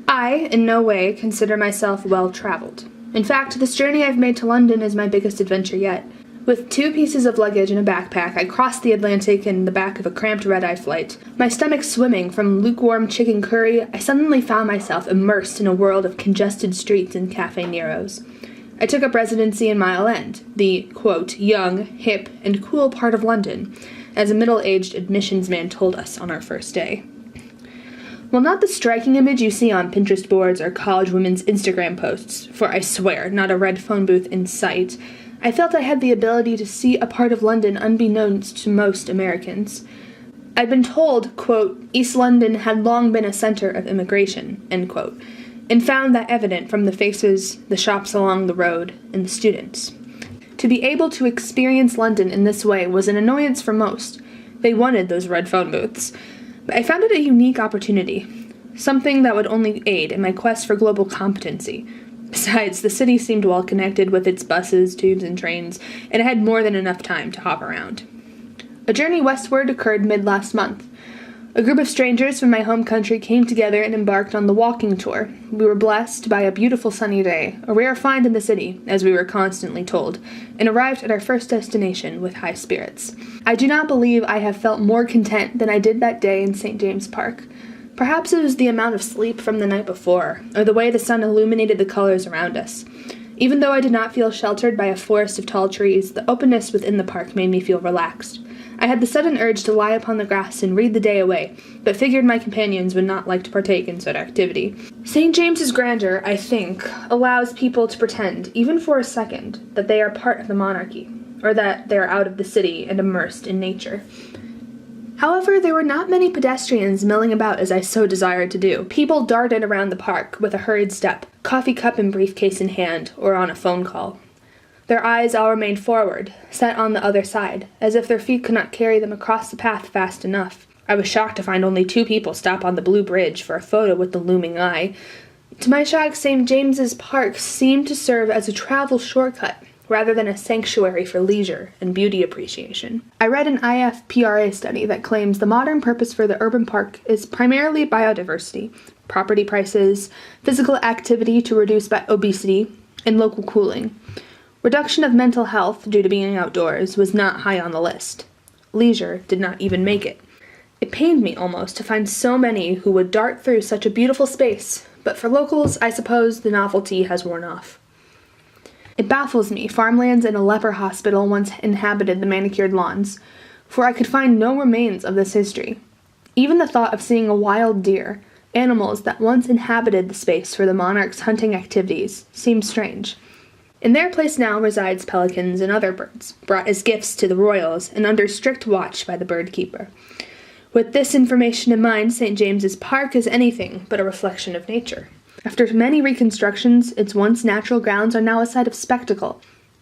I, in no way, consider myself well-traveled. In fact, this journey I've made to London is my biggest adventure yet. With 2 pieces of luggage and a backpack, I crossed the Atlantic in the back of a cramped red-eye flight. My stomach swimming from lukewarm chicken curry, I suddenly found myself immersed in a world of congested streets and Cafe Neros. I took up residency in Mile End, the, quote, young, hip, and cool part of London, as a middle-aged admissions man told us on our first day. While not the striking image you see on Pinterest boards or college women's Instagram posts, for I swear, not a red phone booth in sight, I felt I had the ability to see a part of London unbeknownst to most Americans. I'd been told, quote, East London had long been a center of immigration, end quote, and found that evident from the faces, the shops along the road, and the students. To be able to experience London in this way was an annoyance for most. They wanted those red phone booths. But I found it a unique opportunity, something that would only aid in my quest for global competency. Besides, the city seemed well connected with its buses, tubes, and trains, and I had more than enough time to hop around. A journey westward occurred mid-last month. A group of strangers from my home country came together and embarked on the walking tour. We were blessed by a beautiful sunny day, a rare find in the city, as we were constantly told, and arrived at our first destination with high spirits. I do not believe I have felt more content than I did that day in St. James Park. Perhaps it was the amount of sleep from the night before, or the way the sun illuminated the colors around us. Even though I did not feel sheltered by a forest of tall trees, the openness within the park made me feel relaxed. I had the sudden urge to lie upon the grass and read the day away, but figured my companions would not like to partake in such activity. St. James's grandeur, I think, allows people to pretend, even for a second, that they are part of the monarchy, or that they are out of the city and immersed in nature. However, there were not many pedestrians milling about as I so desired to do. People darted around the park with a hurried step, coffee cup and briefcase in hand, or on a phone call. Their eyes all remained forward, set on the other side, as if their feet could not carry them across the path fast enough. I was shocked to find only 2 people stop on the Blue Bridge for a photo with the looming eye. To my shock, St. James's Park seemed to serve as a travel shortcut, rather than a sanctuary for leisure and beauty appreciation. I read an IFPRA study that claims the modern purpose for the urban park is primarily biodiversity, property prices, physical activity to reduce obesity, and local cooling. Reduction of mental health due to being outdoors was not high on the list. Leisure did not even make it. It pained me almost to find so many who would dart through such a beautiful space, but for locals, I suppose the novelty has worn off. It baffles me farmlands and a leper hospital once inhabited the manicured lawns, for I could find no remains of this history. Even the thought of seeing a wild deer, animals that once inhabited the space for the monarch's hunting activities, seemed strange. In their place now resides pelicans and other birds, brought as gifts to the royals and under strict watch by the bird keeper. With this information in mind, St. James's Park is anything but a reflection of nature. After many reconstructions, its once natural grounds are now a sight of spectacle,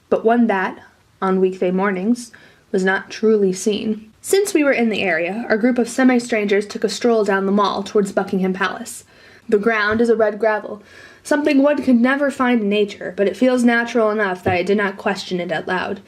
but one that, on weekday mornings, was not truly seen. Since we were in the area, our group of semi-strangers took a stroll down the mall towards Buckingham Palace. The ground is a red gravel, something one could never find in nature, but it feels natural enough that I did not question it out loud.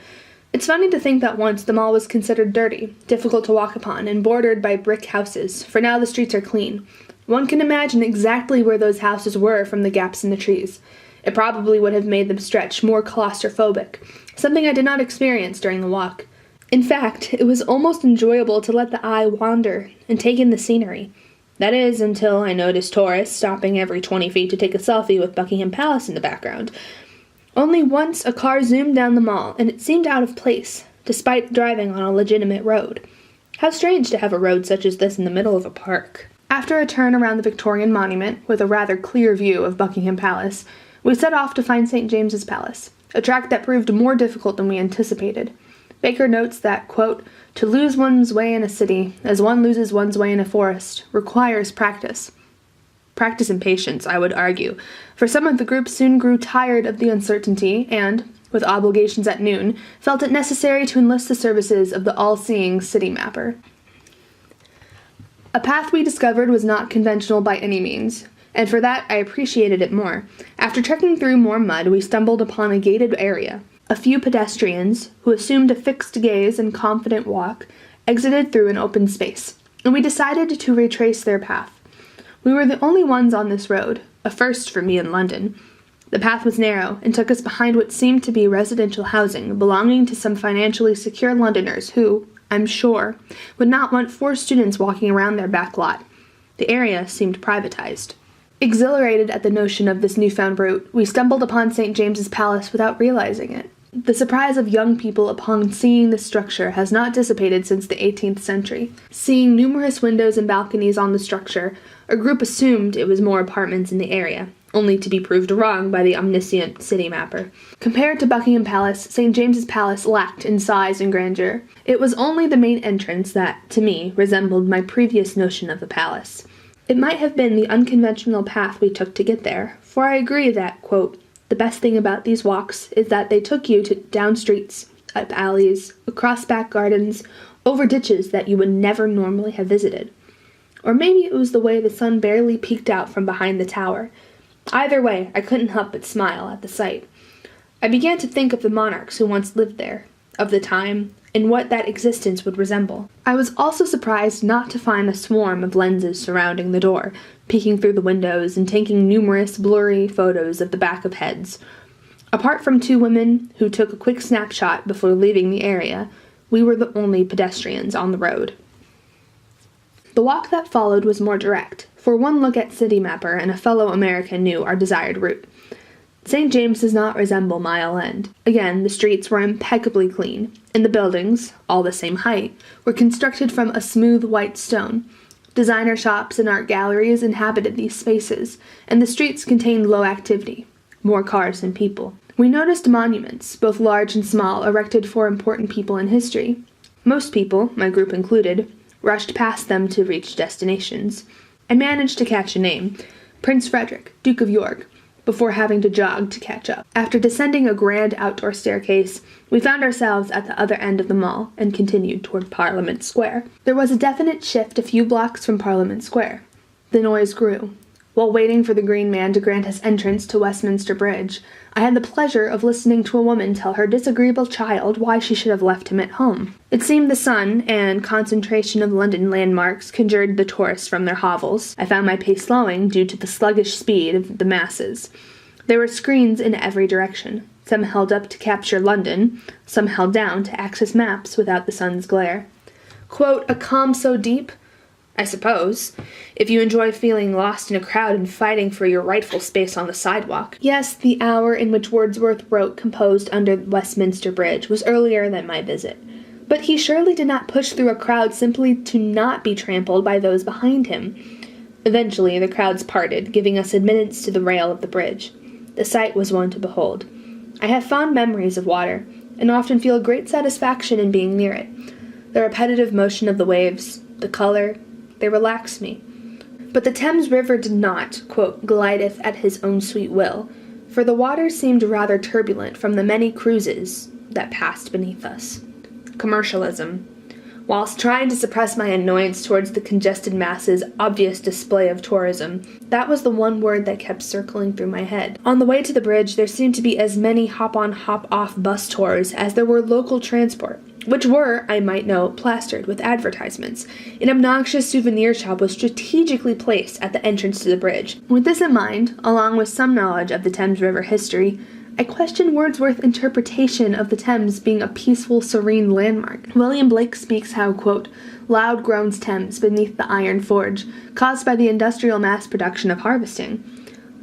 It's funny to think that once the mall was considered dirty, difficult to walk upon, and bordered by brick houses, for now the streets are clean. One can imagine exactly where those houses were from the gaps in the trees. It probably would have made them stretch more claustrophobic, something I did not experience during the walk. In fact, it was almost enjoyable to let the eye wander and take in the scenery. That is, until I noticed tourists stopping every 20 feet to take a selfie with Buckingham Palace in the background. Only once a car zoomed down the mall, and it seemed out of place, despite driving on a legitimate road. How strange to have a road such as this in the middle of a park. After a turn around the Victorian Monument, with a rather clear view of Buckingham Palace, we set off to find St. James's Palace, a track that proved more difficult than we anticipated. Baker notes that, quote, to lose one's way in a city, as one loses one's way in a forest, requires practice. Practice and patience, I would argue, for some of the group soon grew tired of the uncertainty and, with obligations at noon, felt it necessary to enlist the services of the all-seeing city mapper. A path we discovered was not conventional by any means, and for that I appreciated it more. After trekking through more mud, we stumbled upon a gated area. A few pedestrians, who assumed a fixed gaze and confident walk, exited through an open space, and we decided to retrace their path. We were the only ones on this road, a first for me in London. The path was narrow and took us behind what seemed to be residential housing belonging to some financially secure Londoners who, I'm sure, would not want 4 students walking around their back lot. The area seemed privatized. Exhilarated at the notion of this newfound route, we stumbled upon St. James's Palace without realizing it. The surprise of young people upon seeing this structure has not dissipated since the 18th century. Seeing numerous windows and balconies on the structure, a group assumed it was more apartments in the area, only to be proved wrong by the omniscient city mapper. Compared to Buckingham Palace, St. James's Palace lacked in size and grandeur. It was only the main entrance that, to me, resembled my previous notion of the palace. It might have been the unconventional path we took to get there, for I agree that, quote, the best thing about these walks is that they took you down streets, up alleys, across back gardens, over ditches that you would never normally have visited. Or maybe it was the way the sun barely peeked out from behind the tower. Either way, I couldn't help but smile at the sight. I began to think of the monarchs who once lived there, of the time, and what that existence would resemble. I was also surprised not to find a swarm of lenses surrounding the door, peeking through the windows and taking numerous blurry photos of the back of heads. Apart from 2 women who took a quick snapshot before leaving the area, we were the only pedestrians on the road. The walk that followed was more direct, for one look at City Mapper and a fellow American knew our desired route. St. James does not resemble Mile End. Again, the streets were impeccably clean, and the buildings, all the same height, were constructed from a smooth white stone. Designer shops and art galleries inhabited these spaces, and the streets contained low activity, more cars than people. We noticed monuments, both large and small, erected for important people in history. Most people, my group included, rushed past them to reach destinations. I managed to catch a name, Prince Frederick, Duke of York, before having to jog to catch up. After descending a grand outdoor staircase, we found ourselves at the other end of the mall and continued toward Parliament Square. There was a definite shift a few blocks from Parliament Square. The noise grew. While waiting for the Green Man to grant us entrance to Westminster Bridge, I had the pleasure of listening to a woman tell her disagreeable child why she should have left him at home. It seemed the sun and concentration of London landmarks conjured the tourists from their hovels. I found my pace slowing due to the sluggish speed of the masses. There were screens in every direction. Some held up to capture London, some held down to access maps without the sun's glare. Quote, a calm so deep, I suppose, if you enjoy feeling lost in a crowd and fighting for your rightful space on the sidewalk. Yes, the hour in which Wordsworth wrote composed under Westminster Bridge was earlier than my visit, but he surely did not push through a crowd simply to not be trampled by those behind him. Eventually, the crowds parted, giving us admittance to the rail of the bridge. The sight was one to behold. I have fond memories of water, and often feel great satisfaction in being near it. The repetitive motion of the waves, the color, they relax me. But the Thames River did not, quote, glideth at his own sweet will, for the water seemed rather turbulent from the many cruises that passed beneath us. Commercialism. Whilst trying to suppress my annoyance towards the congested masses' obvious display of tourism, that was the one word that kept circling through my head. On the way to the bridge, there seemed to be as many hop-on, hop-off bus tours as there were local transport, which were, I might note, plastered with advertisements. An obnoxious souvenir shop was strategically placed at the entrance to the bridge. With this in mind, along with some knowledge of the Thames River history, I question Wordsworth's interpretation of the Thames being a peaceful, serene landmark. William Blake speaks how, quote, loud groans Thames beneath the iron forge, caused by the industrial mass production of harvesting.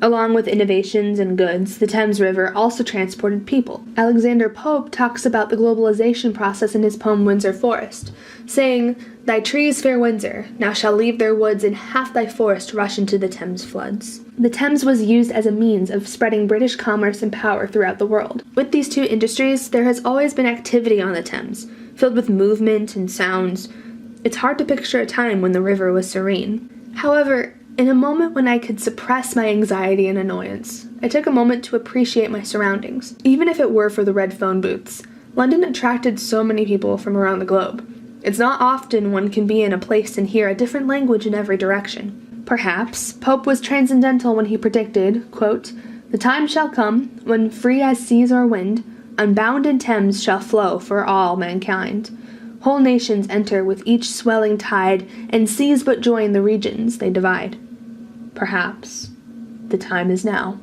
Along with innovations and goods, the Thames River also transported people. Alexander Pope talks about the globalization process in his poem Windsor Forest, saying, thy trees, fair Windsor, now shall leave their woods, and half thy forest rush into the Thames floods. The Thames was used as a means of spreading British commerce and power throughout the world. With these two industries, there has always been activity on the Thames, filled with movement and sounds. It's hard to picture a time when the river was serene. However, in a moment when I could suppress my anxiety and annoyance, I took a moment to appreciate my surroundings. Even if it were for the red phone booths, London attracted so many people from around the globe. It's not often one can be in a place and hear a different language in every direction. Perhaps Pope was transcendental when he predicted, quote, the time shall come when, free as seas or wind, unbound in Thames shall flow for all mankind. Whole nations enter with each swelling tide, and seas but join the regions they divide. Perhaps the time is now.